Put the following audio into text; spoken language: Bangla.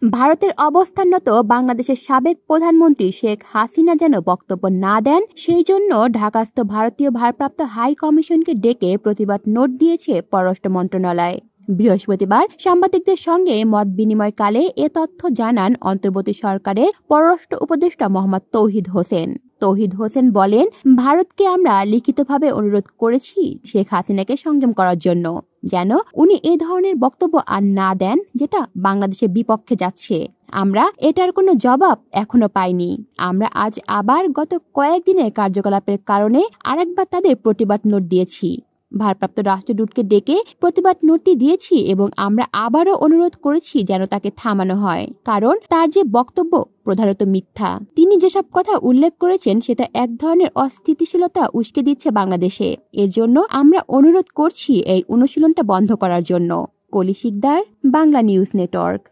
ভারতের অবস্থানরত বাংলাদেশের সাবেক প্রধানমন্ত্রী শেখ হাসিনা যেন বক্তব্য না দেন, সেই জন্য ঢাকাস্থ ভারতীয় ভারপ্রাপ্ত হাই কমিশনকে ডেকে প্রতিবাদ নোট দিয়েছে পররাষ্ট্র মন্ত্রণালয়। বৃহস্পতিবার সাংবাদিকদের সঙ্গে মত বিনিময়কালে এ তথ্য জানান অন্তর্বর্তী সরকারের পররাষ্ট্র উপদেষ্টা মোহাম্মদ তৌহিদ হোসেন বলেন, ভারতকে আমরা লিখিতভাবে অনুরোধ করেছি শেখ হাসিনাকে সংযম করার জন্য, যেন উনি এ ধরনের বক্তব্য আর না দেন যেটা বাংলাদেশের বিপক্ষে যাচ্ছে। আমরা এটার কোনো জবাব এখনো পাইনি। আমরা আজ আবার গত কয়েকদিনের কার্যকলাপের কারণে আরেকবার তাদের প্রতিবাদ নোট দিয়েছি। ভারপ্রাপ্ত রাষ্ট্রদূতকে ডেকে প্রতিবাদ নোটটি দিয়েছি এবং আমরা আবারও অনুরোধ করেছি যেন তাকে থামানো হয়, কারণ তার যে বক্তব্য প্রধানত মিথ্যা। তিনি যেসব কথা উল্লেখ করেছেন সেটা এক ধরনের অস্থিতিশীলতা উস্কে দিচ্ছে বাংলাদেশে। এর জন্য আমরা অনুরোধ করছি এই অনুশীলনটা বন্ধ করার জন্য। কলি শিকদার, বাংলা নিউজ নেটওয়ার্ক।